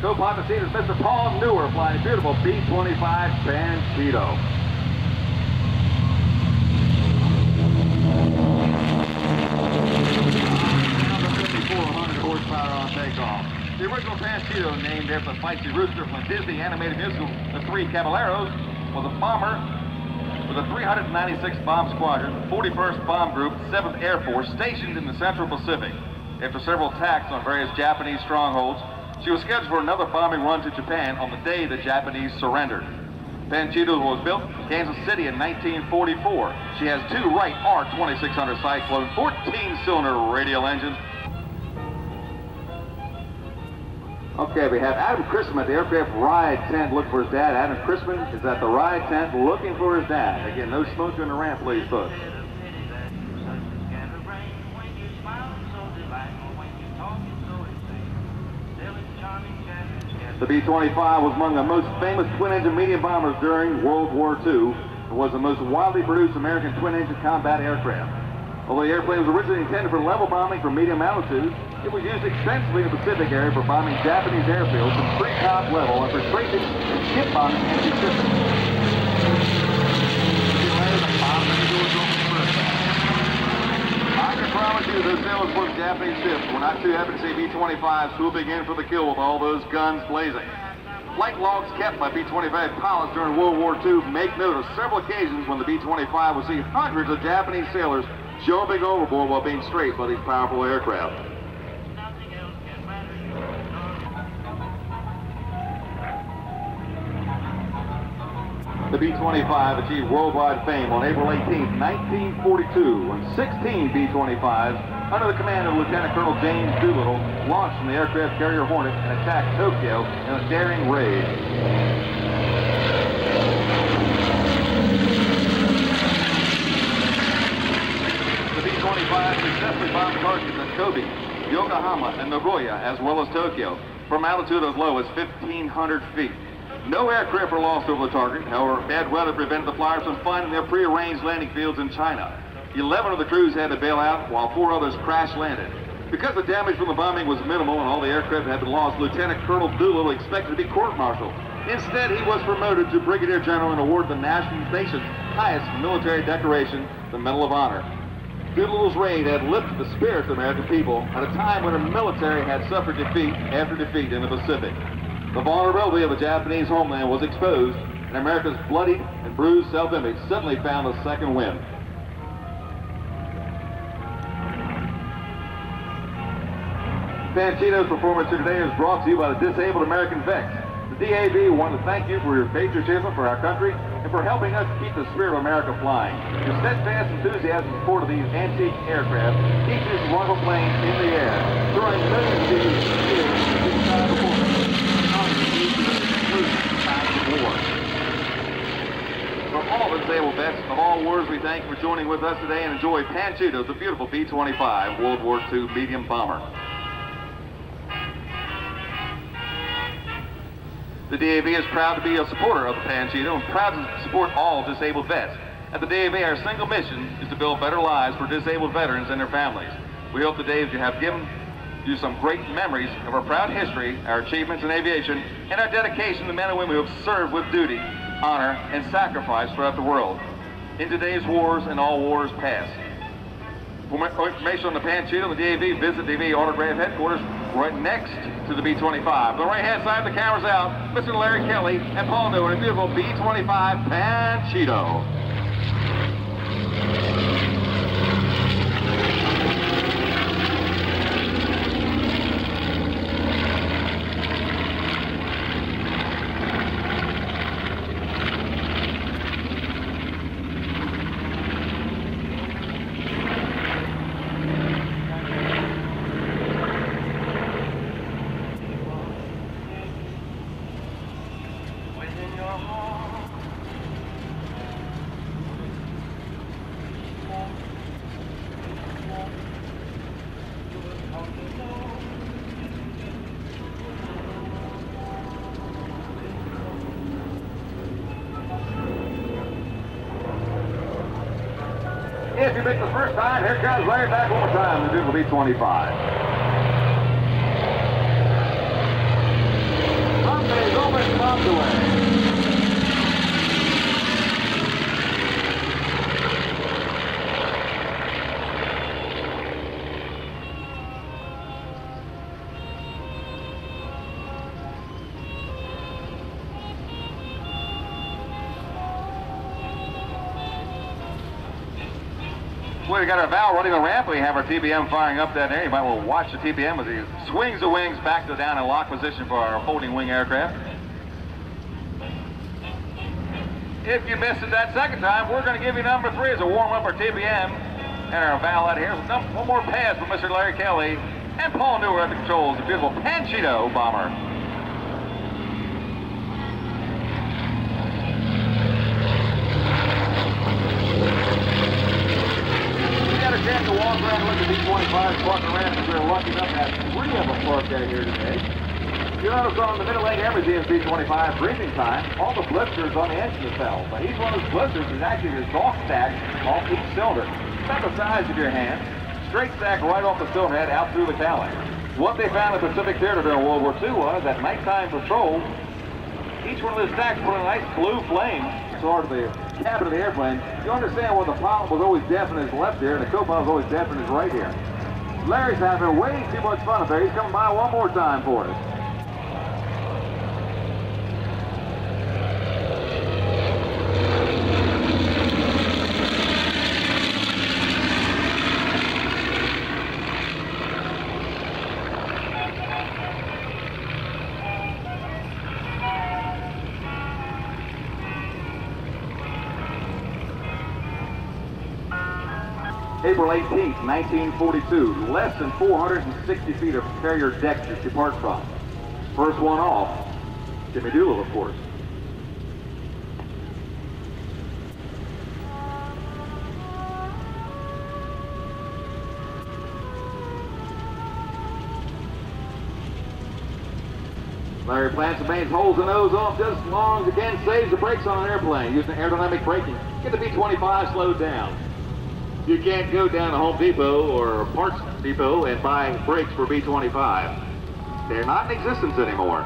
Co-pilot the scene is Mr. Paul Newer flying a beautiful B-25 Panchito. Horsepower on takeoff. The original Panchito, named after the feisty rooster from the Disney animated musical The Three Caballeros, was a bomber with a 396 Bomb Squadron, 41st Bomb Group, 7th Air Force, stationed in the Central Pacific. After several attacks on various Japanese strongholds, she was scheduled for another bombing run to Japan on the day the Japanese surrendered. Panchito was built in Kansas City in 1944. She has two Wright R2600 Cyclone 14-cylinder radial engines. Okay, we have Adam Christman at the aircraft ride tent looking for his dad. Adam Christman is at the ride tent looking for his dad. Again, no smoke during the ramp, please, folks. The B-25 was among the most famous twin-engine medium bombers during World War II. It was the most widely produced American twin-engine combat aircraft. Although the airplane was originally intended for level bombing from medium altitudes, it was used extensively in the Pacific area for bombing Japanese airfields from treetop level and for strategic and ship bombing anti-shipping. I can promise you those sailors for the Japanese ships were not too happy to see B-25s swooping in for the kill with all those guns blazing. Flight logs kept by B-25 pilots during World War II make note of several occasions when the B-25 would see hundreds of Japanese sailors jumping overboard while being strafed by these powerful aircraft. The B-25 achieved worldwide fame on April 18, 1942, when 16 B-25s, under the command of Lieutenant Colonel James Doolittle, launched from the aircraft carrier Hornet and attacked Tokyo in a daring raid. The B-25 successfully bombed targets at Kobe, Yokohama, and Nagoya, as well as Tokyo, from altitude as low as 1,500 feet. No aircraft were lost over the target. However, bad weather prevented the flyers from finding their prearranged landing fields in China. 11 of the crews had to bail out, while 4 others crash-landed. Because the damage from the bombing was minimal and all the aircraft had been lost, Lieutenant Colonel Doolittle expected to be court-martialed. Instead, he was promoted to Brigadier General and awarded the nation's highest military decoration, the Medal of Honor. Doolittle's raid had lifted the spirits of the American people at a time when the military had suffered defeat after defeat in the Pacific. The vulnerability of the Japanese homeland was exposed, and America's bloodied and bruised self-image suddenly found a second wind. Panchito's performance here today is brought to you by the Disabled American Vets. The DAV wanted to thank you for your patriotism for our country and for helping us keep the spirit of America flying. Your steadfast enthusiasm and support of these antique aircraft keeps this wonderful plane in the air, throwing millions of these years into the sky before us. From all the disabled vets of all wars, we thank you for joining with us today and enjoy Panchito, the beautiful B-25 World War II medium bomber. The DAV is proud to be a supporter of the Panchito and proud to support all disabled vets. At the DAV, our single mission is to build better lives for disabled veterans and their families. We hope today that you have given you some great memories of our proud history, our achievements in aviation, and our dedication to the men and women who have served with duty, honor, and sacrifice throughout the world, in today's wars and all wars past. For more information on the Panchito and the DAV, visit DAV Autograph Headquarters right next to the B-25. On the right-hand side, the camera's out. Mr. Larry Kelly and Paul Newer, a beautiful B-25 Panchito. If you missed the first time, here comes Larry back one more time to do the B-25. We got our valve running the ramp. We have our TBM firing up that there. You might want to watch the TBM as he swings the wings back to down in lock position for our folding wing aircraft. If you missed it that second time, we're going to give you number 3 as a warm up our TBM and our valve out here. One more pass from Mr. Larry Kelly and Paul Newer at the controls. The beautiful Panchito bomber. Chance to walk around and look at B-25s walking around because we're lucky enough to have 3 of them parked out here today. You notice on the middle lane everything is B-25 breathing time, all the blisters on the engine of the valve. But each one of those blisters is actually a soft stack off each cylinder. About the size of your hand, straight stack right off the cylinder head out through the cowling. What they found in the Pacific Theater during World War II was that nighttime patrol, each one of those stacks put a nice blue flame sort of the cabin of the airplane. You understand why the pilot was always deaf in his left ear and the co-pilot was always deaf in his right ear. Larry's having way too much fun up there. He's coming by one more time for us. April 18th, 1942, less than 460 feet of carrier deck to depart from. First one off, Jimmy Doolittle, of course. Larry plants and mains, holds the nose off just as long as it can, saves the brakes on an airplane using aerodynamic braking. Get the B-25 slowed down. You can't go down to Home Depot or Parts Depot and buy brakes for B-25. They're not in existence anymore.